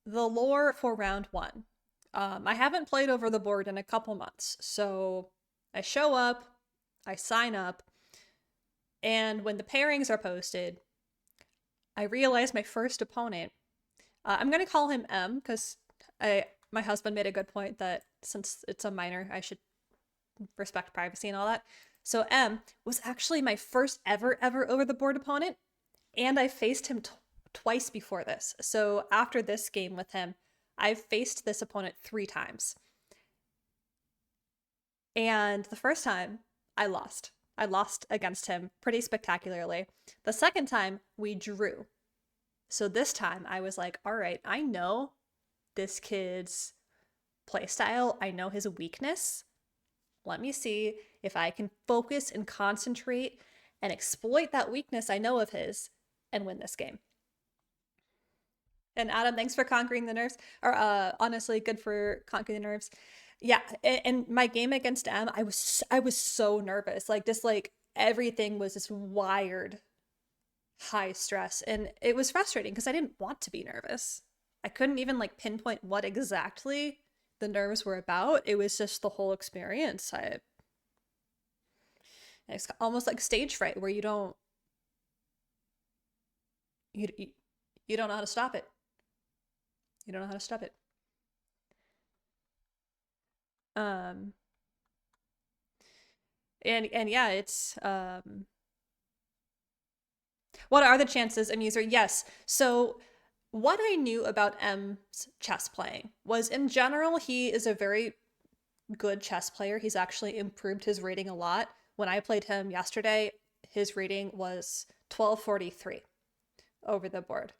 the lore for round one. I haven't played over the board in a couple months, so I show up, I sign up, and when the pairings are posted, I realize my first opponent. I'm gonna call him M because I my husband made a good point that since it's a minor, I should respect privacy and all that. So M was actually my first ever over the board opponent, and I faced him twice before this. So after this game with him, I've faced this opponent 3 times. And the first time, I lost. I lost against him pretty spectacularly. The second time, we drew. So this time, I was like, all right, I know this kid's playstyle, I know his weakness. Let me see if I can focus and concentrate and exploit that weakness I know of his and win this game. And Adam, thanks for conquering the nerves. Or honestly, good for conquering the nerves. Yeah, and my game against M, I was so nervous. Like just like everything was just wired high stress, and it was frustrating because I didn't want to be nervous. I couldn't even like pinpoint what exactly the nerves were about. It was just the whole experience. It's almost like stage fright where you you don't know how to stop it. You don't know how to stop it. Um and yeah, it's what are the chances a user? Yes. So what I knew about M's chess playing was in general he is a very good chess player. He's actually improved his rating a lot. When I played him yesterday, his rating was 1243 over the board.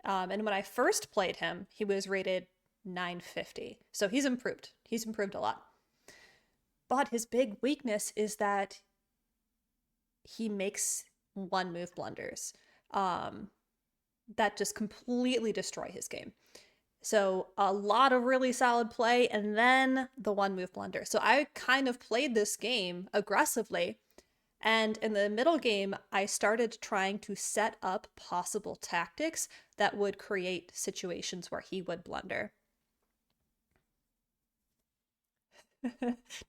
And when I first played him, he was rated 950. So he's improved. He's improved a lot. But his big weakness is that he makes one move blunders that just completely destroy his game. So a lot of really solid play and then the one move blunder. So I kind of played this game aggressively. And in the middle game, I started trying to set up possible tactics that would create situations where he would blunder.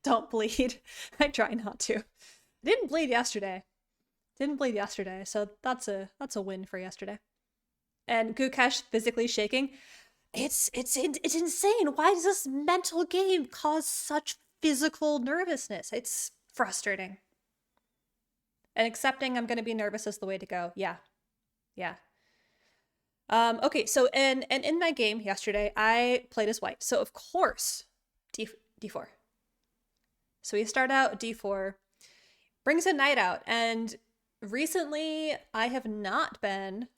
Don't bleed. I try not to. Didn't bleed yesterday. Didn't bleed yesterday, so that's a win for yesterday. And Gukesh physically shaking. It's insane. Why does this mental game cause such physical nervousness? It's frustrating. And accepting I'm gonna be nervous is the way to go. Yeah, yeah. Okay, so in my game yesterday, I played as white. So of course, d4. So we start out d4, brings a knight out, and recently I have not been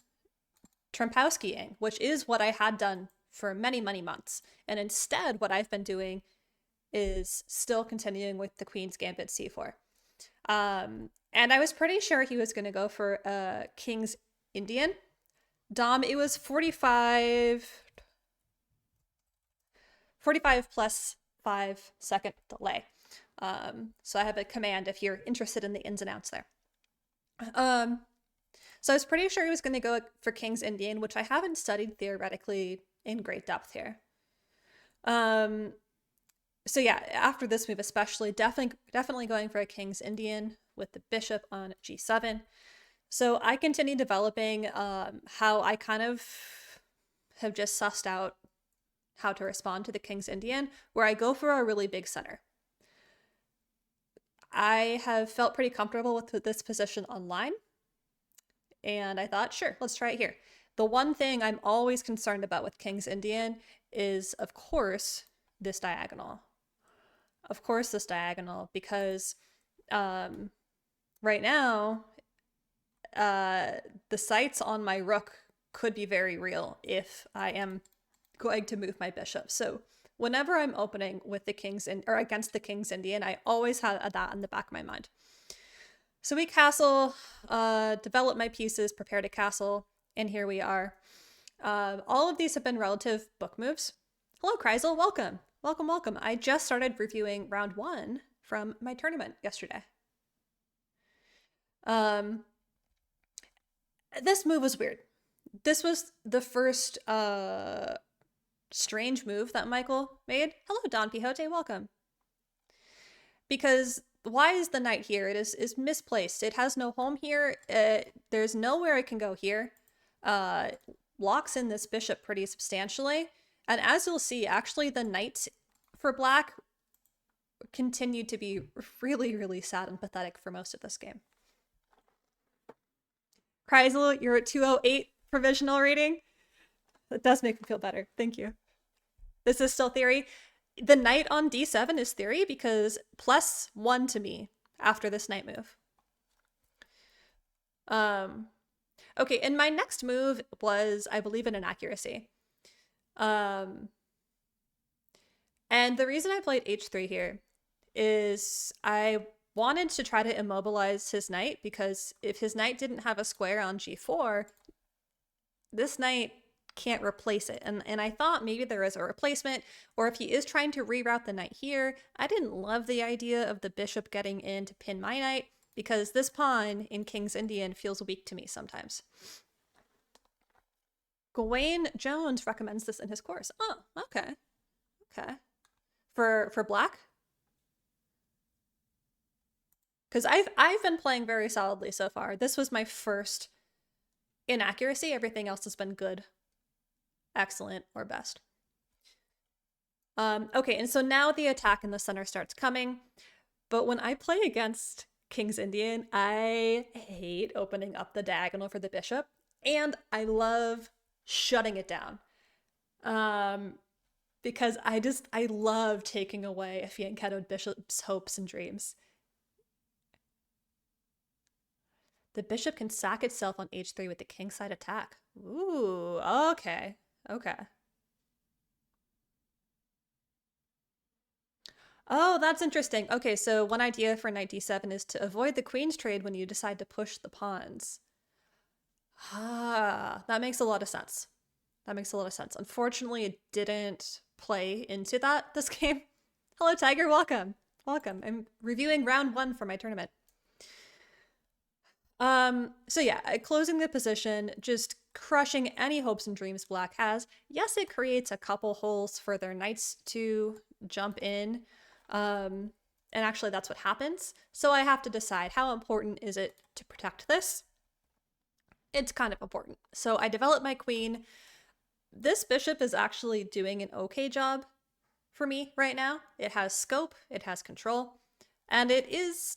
Trumpowskiing, which is what I had done for many months. And instead, what I've been doing is still continuing with the Queen's Gambit c4. And I was pretty sure he was going to go for a King's Indian. Dom, it was 45 plus 5-second delay. So I have a command if you're interested in the ins and outs there. So I was pretty sure he was going to go for King's Indian, which I haven't studied theoretically in great depth here. So yeah, after this move especially, definitely going for a King's Indian with the bishop on g7. So I continue developing how I kind of have just sussed out how to respond to the King's Indian, where I go for a really big center. I have felt pretty comfortable with this position online, and I thought, sure, let's try it here. The one thing I'm always concerned about with King's Indian is, of course, this diagonal. Of course, this diagonal, because right now, the sights on my rook could be very real if I am going to move my bishop. So whenever I'm opening with the King's or against the King's Indian, I always have that in the back of my mind. So we castle, develop my pieces, prepare to castle, and here we are. All of these have been relative book moves. Hello, Kreisel, welcome. Welcome. I just started reviewing round 1 from my tournament yesterday. This move was weird. This was the first strange move that Michael made. Hello, Don Quixote, welcome. Because why is the knight here? It is misplaced. It has no home here. There's nowhere it can go here. Locks in this bishop pretty substantially. And as you'll see, actually the knight for black continued to be really, really sad and pathetic for most of this game. Kreisel, you're at 208 provisional rating. That does make me feel better. Thank you. This is still theory. The knight on d7 is theory because +1 to me after this knight move. Okay, and my next move was, I believe, an inaccuracy. And the reason I played h3 here is I wanted to try to immobilize his knight, because if his knight didn't have a square on g4, this knight can't replace it. And I thought maybe there is a replacement, or if he is trying to reroute the knight here, I didn't love the idea of the bishop getting in to pin my knight, because this pawn in King's Indian feels weak to me sometimes. Gawain Jones recommends this in his course. Oh, okay. Okay. For black? Because I've been playing very solidly so far. This was my first inaccuracy. Everything else has been good, excellent, or best. Okay, and so now the attack in the center starts coming. But when I play against King's Indian, I hate opening up the diagonal for the bishop, and I love shutting it down. Because I love taking away a fianchettoed bishop's hopes and dreams. The bishop can sack itself on h3 with the kingside attack. Ooh, okay, okay. Oh, that's interesting. Okay, so one idea for knight d7 is to avoid the queen's trade when you decide to push the pawns. Ah, that makes a lot of sense. That makes a lot of sense. Unfortunately, it didn't play into that this game. Hello, Tiger. Welcome. Welcome. I'm reviewing round 1 for my tournament. So yeah, closing the position, just crushing any hopes and dreams black has. Yes, it creates a couple holes for their knights to jump in. And actually that's what happens. So I have to decide, how important is it to protect this? It's kind of important. So I develop my queen. This bishop is actually doing an okay job for me right now. It has scope, it has control, and it is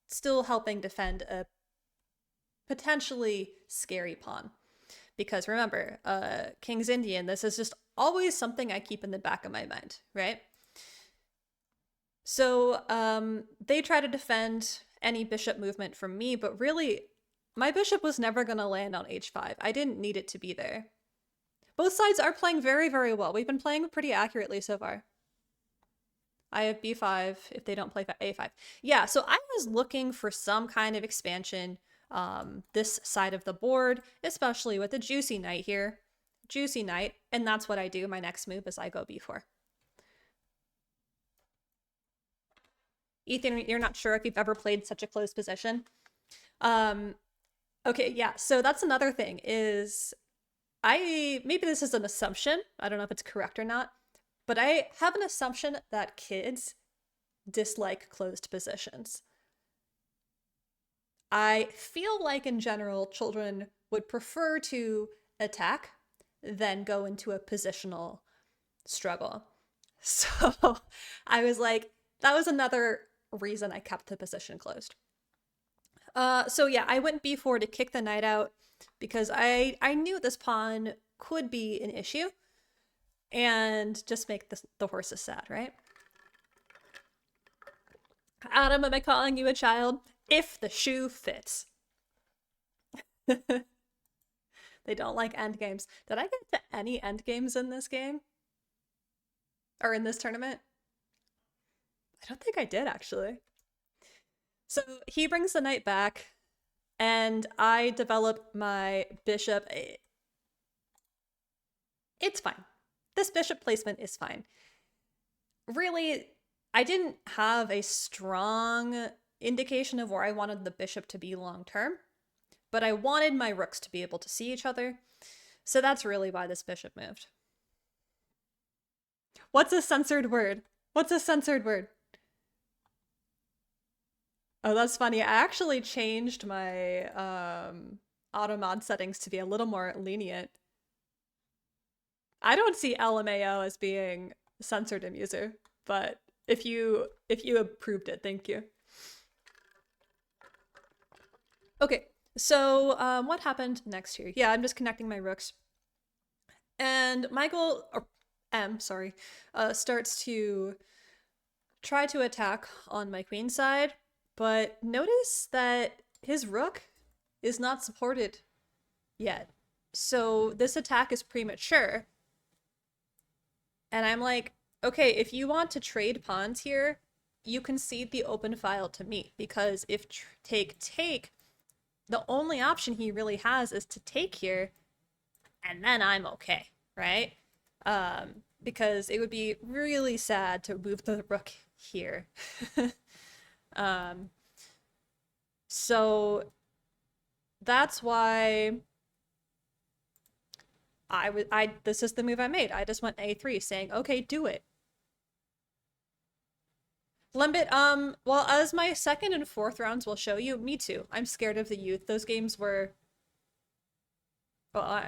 still helping defend a potentially scary pawn. Because remember, King's Indian, this is just always something I keep in the back of my mind, right? So they try to defend any bishop movement from me, but really, my bishop was never going to land on h5. I didn't need it to be there. Both sides are playing very, very well. We've been playing pretty accurately so far. I have b5 if they don't play a5. Yeah, so I was looking for some kind of expansion this side of the board, especially with the juicy knight here. Juicy knight, and that's what I do. My next move is I go b4. Ethan, you're not sure if you've ever played such a close position. Okay, yeah, so that's another thing is maybe this is an assumption. I don't know if it's correct or not, but I have an assumption that kids dislike closed positions. I feel like in general, children would prefer to attack than go into a positional struggle. So I was like, that was another reason I kept the position closed. So yeah, I went b4 to kick the knight out because I knew this pawn could be an issue and just make the horses sad, right? Adam, am I calling you a child? If the shoe fits. They don't like endgames. Did I get to any endgames in this game? Or in this tournament? I don't think I did, actually. So he brings the knight back, and I develop my bishop. It's fine. This bishop placement is fine. Really, I didn't have a strong indication of where I wanted the bishop to be long term, but I wanted my rooks to be able to see each other. So that's really why this bishop moved. What's a censored word? What's a censored word? Oh, that's funny. I actually changed my auto mod settings to be a little more lenient. I don't see LMAO as being censored in user, but if you approved it, thank you. Okay, so what happened next here? Yeah, I'm just connecting my rooks. And Michael, or M, sorry, starts to try to attack on my queen side, but notice that his rook is not supported yet. So this attack is premature. And I'm like, okay, if you want to trade pawns here, you concede the open file to me, because if take, the only option he really has is to take here, and then I'm okay, right? Because it would be really sad to move the rook here. So that's why this is the move I made. I just went A3 saying, okay, do it. Limbit, well, as my second and fourth rounds will show you, me too. I'm scared of the youth. Those games were, well,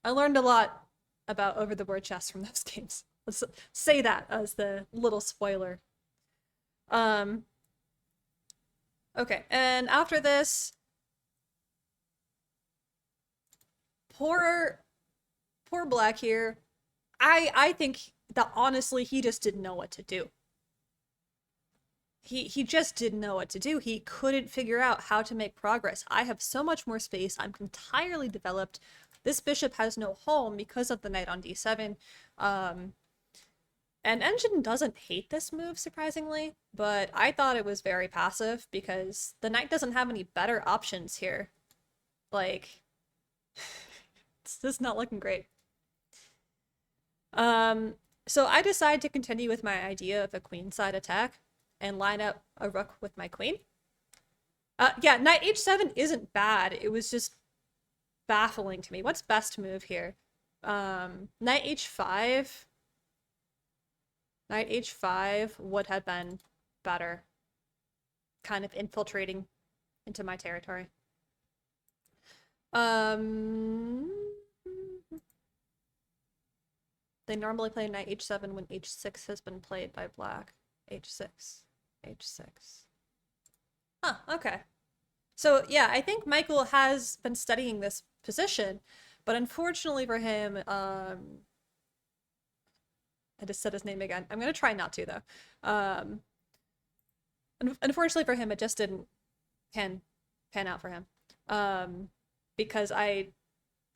I learned a lot about over-the-board chess from those games. Let's say that as the little spoiler. Okay, and after this, poor Black here. I think that honestly he just didn't know what to do. He just didn't know what to do. He couldn't figure out how to make progress. I have so much more space. I'm entirely developed. This bishop has no home because of the knight on d7. And Engine doesn't hate this move, surprisingly, but I thought it was very passive because the knight doesn't have any better options here. Like, it's just not looking great. So I decide to continue with my idea of a queenside attack and line up a rook with my queen. Yeah, knight h7 isn't bad. It was just baffling to me. What's best move here? Knight h5. Knight h5 would have been better. Kind of infiltrating into my territory. They normally play knight h7 when h6 has been played by black. h6. h6. Huh, okay. So yeah, I think Michael has been studying this position, but unfortunately for him, I just said his name again. I'm gonna try not to though. Unfortunately for him, it just didn't pan out for him. Because I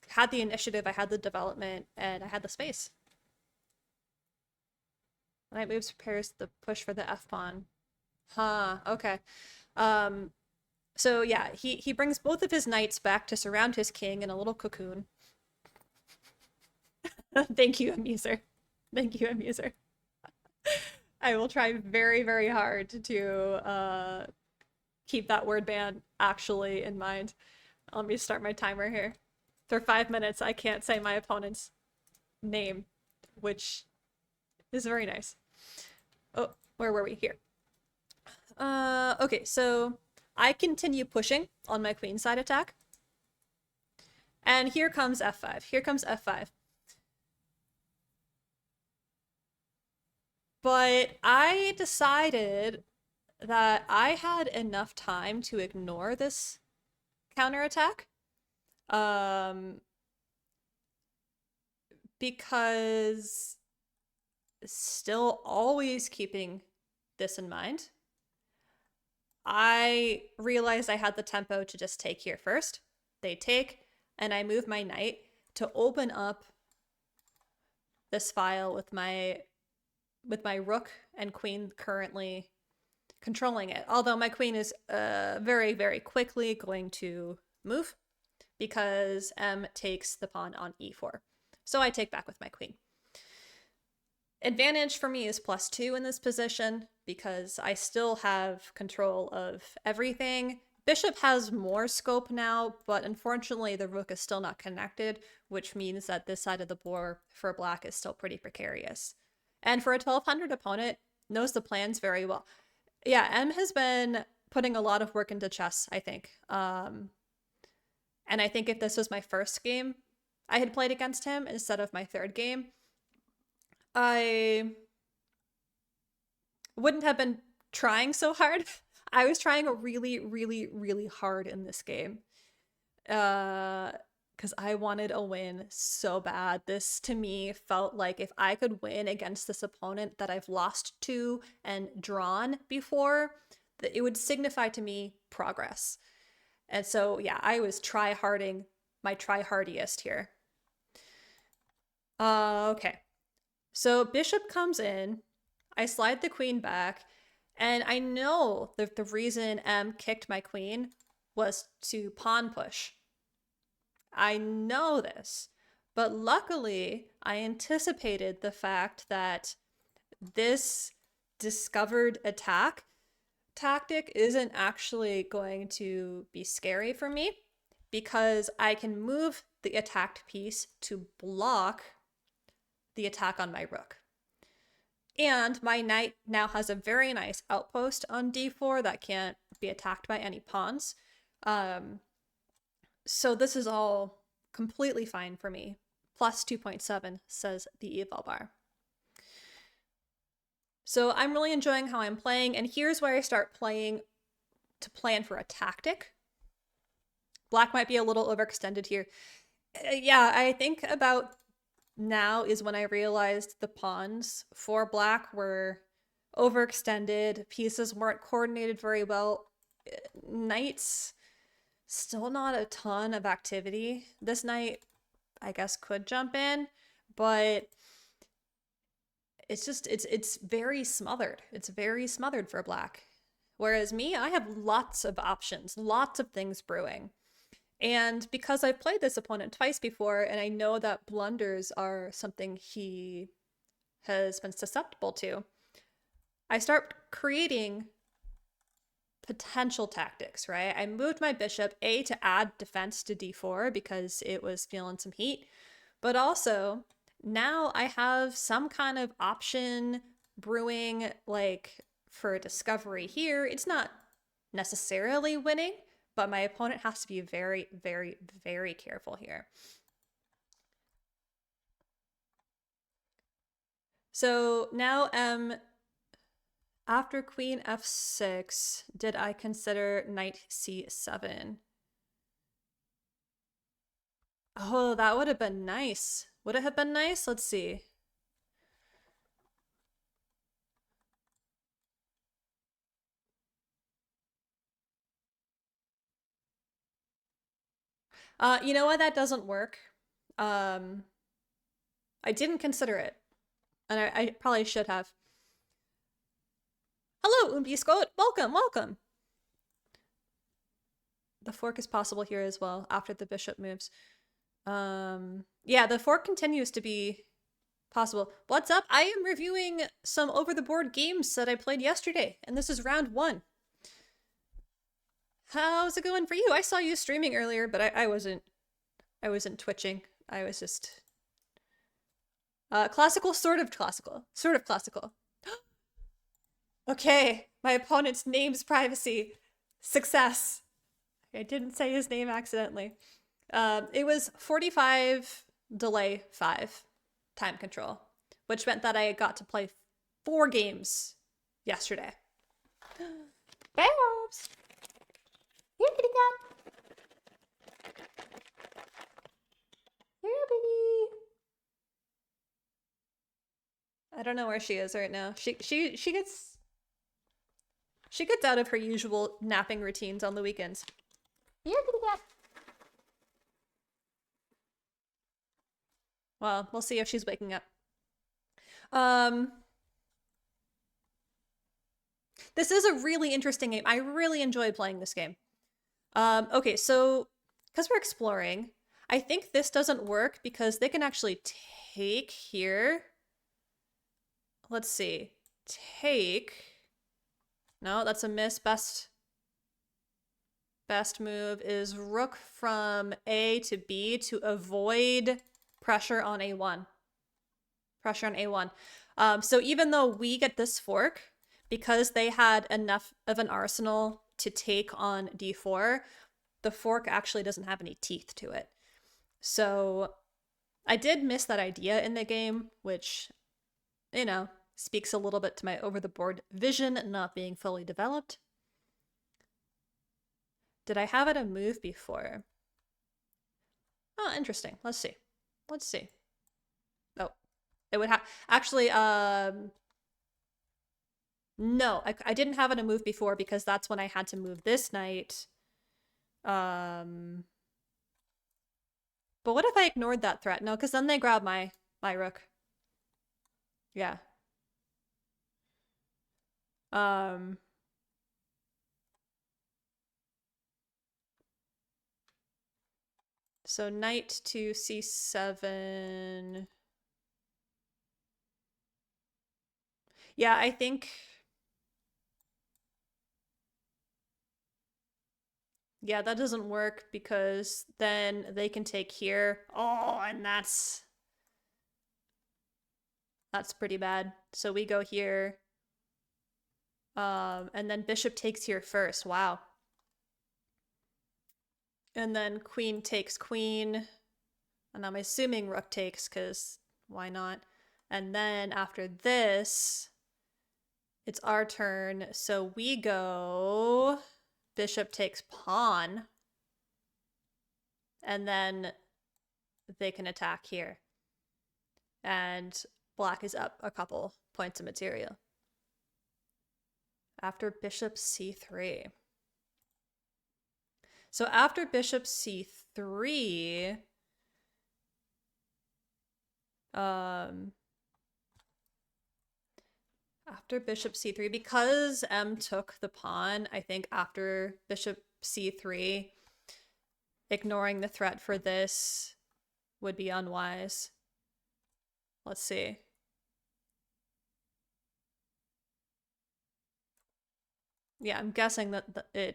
had the initiative, I had the development, and I had the space. Knight moves prepares the push for the f pawn. Huh, okay. So yeah, he brings both of his knights back to surround his king in a little cocoon. Thank you, Amuser. Thank you, Amuser. I will try very, very hard to keep that word ban actually in mind. Let me start my timer here. For 5 minutes, I can't say my opponent's name, which is very nice. Oh, where were we? Here. Okay, so I continue pushing on my queenside attack. And here comes f5. Here comes f5. But I decided that I had enough time to ignore this counterattack. Because still always keeping this in mind, I realized I had the tempo to just take here first. They take, and I move my knight to open up this file with my rook and queen currently controlling it. Although my queen is very, very quickly going to move because M takes the pawn on e4. So I take back with my queen. Advantage for me is +2 in this position because I still have control of everything. Bishop has more scope now, but unfortunately the rook is still not connected, which means that this side of the board for black is still pretty precarious. And for a 1200 opponent, knows the plans very well. Yeah, M has been putting a lot of work into chess, I think. And I think if this was my first game I had played against him instead of my third game, I wouldn't have been trying so hard. I was trying really, really, really hard in this game. Because I wanted a win so bad. This to me felt like if I could win against this opponent that I've lost to and drawn before, that it would signify to me progress. And so, yeah, I was try-harding my try-hardiest here. Okay. So bishop comes in. I slide the queen back. And I know that the reason M kicked my queen was to pawn push. I know this. But luckily, I anticipated the fact that this discovered attack tactic isn't actually going to be scary for me because I can move the attacked piece to block the attack on my rook. And my knight now has a very nice outpost on d4 that can't be attacked by any pawns. So this is all completely fine for me. Plus 2.7 says the eval bar. So I'm really enjoying how I'm playing, and here's where I start playing to plan for a tactic. Black might be a little overextended here. Yeah, I think about now is when I realized the pawns for black were overextended, pieces weren't coordinated very well. Knights, still not a ton of activity. This knight, I guess, could jump in, but it's just, it's very smothered. It's very smothered for black. Whereas me, I have lots of options, lots of things brewing. And because I've played this opponent twice before, and I know that blunders are something he has been susceptible to, I start creating potential tactics, right? I moved my bishop, A, to add defense to d4 because it was feeling some heat, but also now I have some kind of option brewing, like for discovery here. It's not necessarily winning, but my opponent has to be very, very, very careful here. So now after queen f6, did I consider knight c7? Oh, that would have been nice. Would it have been nice? Let's see. You know what? That doesn't work. I didn't consider it, and I probably should have. Hello, Umbiscot. Welcome, welcome. The fork is possible here as well after the bishop moves. Yeah, the fork continues to be possible. What's up? I am reviewing some over-the-board games that I played yesterday, and this is round 1. How's it going for you? I saw you streaming earlier, but I wasn't twitching. I was just classical, sort of classical. Sort of classical. Okay, my opponent's name's privacy. Success. I didn't say his name accidentally. It was 45 delay 5 time control, which meant that I got to play 4 games yesterday. Babes! Here, kitty cat! Here, baby! I don't know where she is right now. She gets out of her usual napping routines on the weekends. Here, kitty cat! Well, we'll see if she's waking up. This is a really interesting game. I really enjoyed playing this game. Okay, so because we're exploring, I think this doesn't work because they can actually take here. Let's see. Take. No, that's a miss. Best move is rook from A to B to avoid pressure on A1. Pressure on A1. So even though we get this fork, because they had enough of an arsenal to take on D4, the fork actually doesn't have any teeth to it. So I did miss that idea in the game, which, you know, speaks a little bit to my over-the-board vision not being fully developed. Did I have it a move before? Oh, interesting. Let's see. Let's see. Oh, it would have actually. No, I didn't have it a move before because that's when I had to move this knight. But what if I ignored that threat? No, because then they grab my rook. Yeah. So knight to c7. Yeah, I think. Yeah, that doesn't work because then they can take here. Oh, and that's pretty bad. So we go here. And then bishop takes here first. Wow. And then queen takes queen. And I'm assuming rook takes because why not? And then after this, it's our turn. So we go bishop takes pawn. And then they can attack here. And black is up a couple points of material. After bishop c3. So after bishop c3, after bishop c3, because M took the pawn, I think after bishop c3, ignoring the threat for this would be unwise. Let's see. Yeah, I'm guessing that it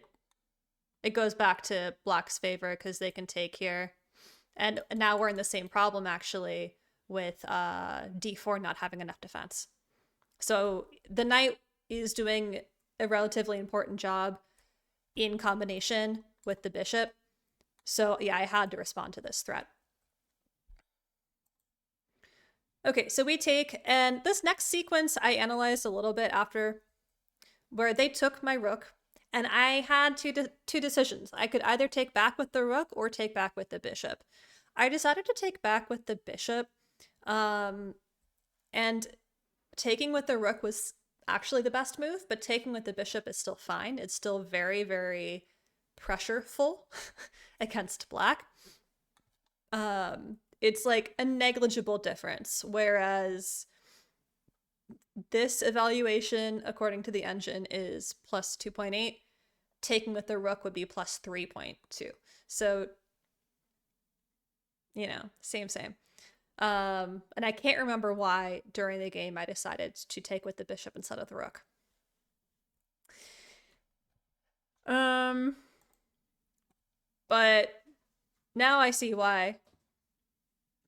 goes back to black's favor because they can take here. And now we're in the same problem, actually, with d4 not having enough defense. So the knight is doing a relatively important job in combination with the bishop. So yeah, I had to respond to this threat. Okay, so we take, and this next sequence I analyzed a little bit after, where they took my rook, and I had two decisions. I could either take back with the rook or take back with the bishop. I decided to take back with the bishop, and taking with the rook was actually the best move, but taking with the bishop is still fine. It's still very, very pressureful against black. It's like a negligible difference, whereas this evaluation, according to the engine, is plus 2.8. Taking with the rook would be plus 3.2. So, you know, same. And I can't remember why during the game I decided to take with the bishop instead of the rook. But now I see why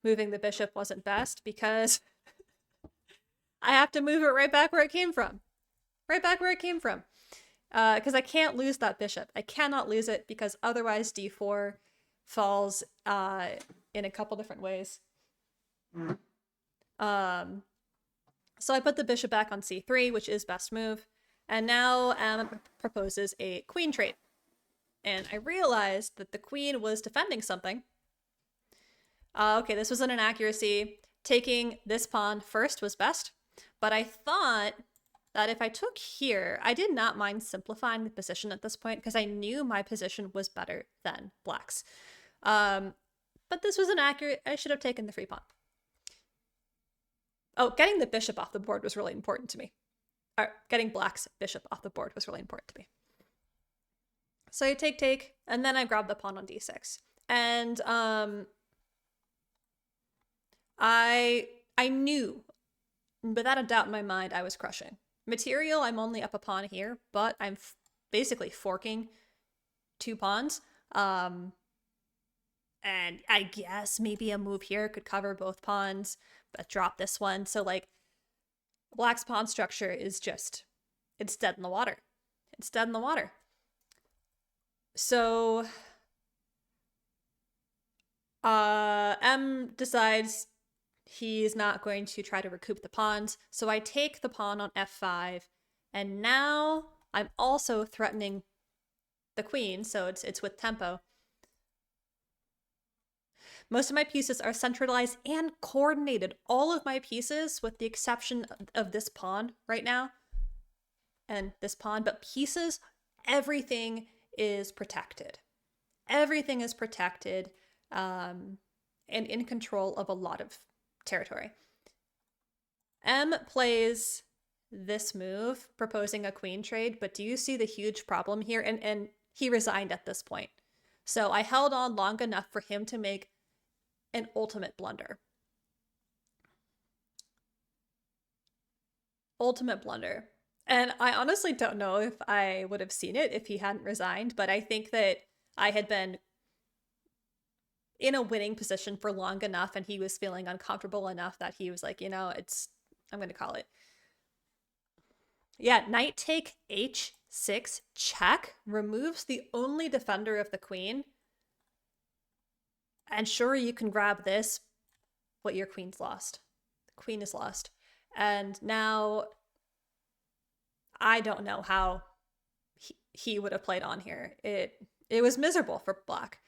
moving the bishop wasn't best, because I have to move it right back where it came from. Right back where it came from. Because I can't lose that bishop. I cannot lose it because otherwise d4 falls in a couple different ways. So I put the bishop back on c3, which is best move. And now M proposes a queen trade. And I realized that the queen was defending something. Okay, this was an inaccuracy. Taking this pawn first was best. But I thought that if I took here, I did not mind simplifying the position at this point because I knew my position was better than black's. But this was inaccurate. I should have taken the free pawn. Oh, getting the bishop off the board was really important to me. Getting black's bishop off the board was really important to me. So I take, and then I grab the pawn on d6. And I knew, without a doubt in my mind, I was crushing. Material, I'm only up a pawn here, but I'm basically forking 2 pawns. And I guess maybe a move here could cover both pawns, drop this one. So like black's pawn structure is just, it's dead in the water. It's dead in the water. So M decides he's not going to try to recoup the pawns. So I take the pawn on f5, and now I'm also threatening the queen, so it's with tempo. Most of my pieces are centralized and coordinated. All of my pieces, with the exception of this pawn right now, and this pawn, but pieces, everything is protected. Everything is protected and in control of a lot of territory. M plays this move, proposing a queen trade, but do you see the huge problem here? And he resigned at this point. So I held on long enough for him to make an ultimate blunder. Ultimate blunder. And I honestly don't know if I would have seen it if he hadn't resigned, but I think that I had been in a winning position for long enough and he was feeling uncomfortable enough that he was like, you know, I'm going to call it. Yeah, knight take h6 check removes the only defender of the queen. And sure, you can grab this, but your queen's lost. The queen is lost. And now I don't know how he would have played on here. It was miserable for black.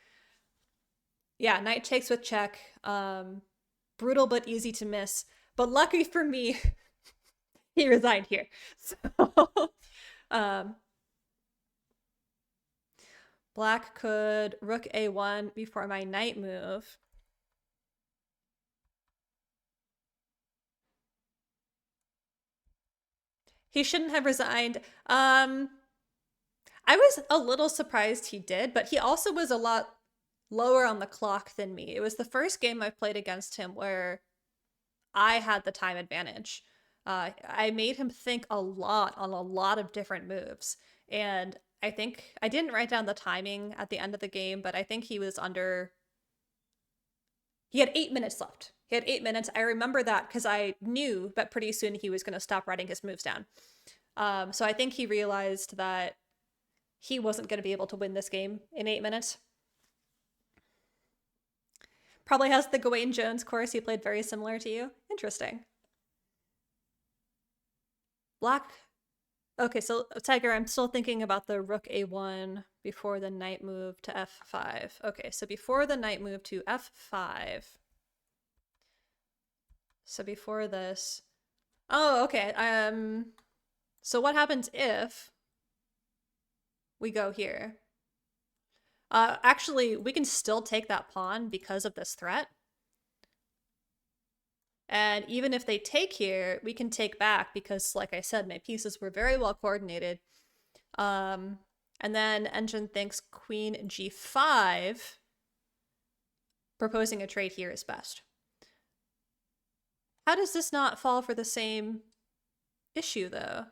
Yeah, knight takes with check. Brutal but easy to miss. But lucky for me, he resigned here. So black could rook a1 before my knight move. He shouldn't have resigned. I was a little surprised he did, but he also was a lot lower on the clock than me. It was the first game I played against him where I had the time advantage. I made him think a lot on a lot of different moves. And I think I didn't write down the timing at the end of the game, but I think he was under. He had 8 minutes left. He had 8 minutes. I remember that because I knew that pretty soon he was going to stop writing his moves down. So I think he realized that he wasn't going to be able to win this game in 8 minutes. Probably has the Gawain Jones course. He played very similar to you. Interesting. Black. Okay, so Tiger, I'm still thinking about the rook a1 before the knight move to f5. Okay, so before the knight move to f5. So before this. Oh, okay. So what happens if we go here? Actually, we can still take that pawn because of this threat. And even if they take here, we can take back because, like I said, my pieces were very well coordinated. And then Engine thinks queen g5, proposing a trade here is best. How does this not fall for the same issue, though?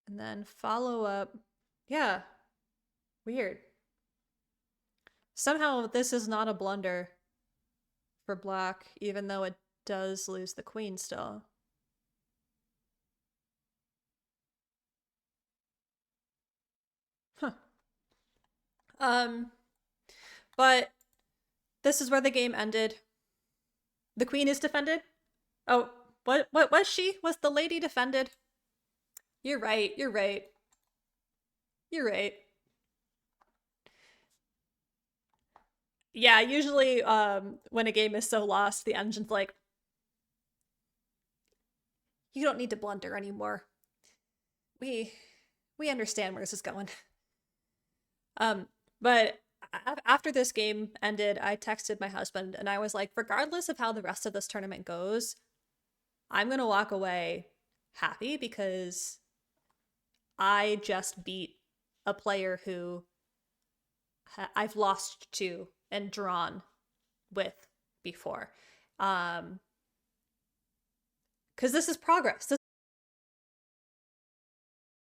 And then follow up. Yeah. Weird. Somehow this is not a blunder for black, even though it does lose the queen still. Huh. But this is where the game ended. The queen is defended? Oh, what was she? Was the lady defended? You're right, you're right. You're right. Yeah, usually when a game is so lost, the engine's like, you don't need to blunder anymore. We understand where this is going. But after this game ended, I texted my husband and I was like, regardless of how the rest of this tournament goes, I'm gonna walk away happy because I just beat a player who I've lost to and drawn with before. Because this is progress.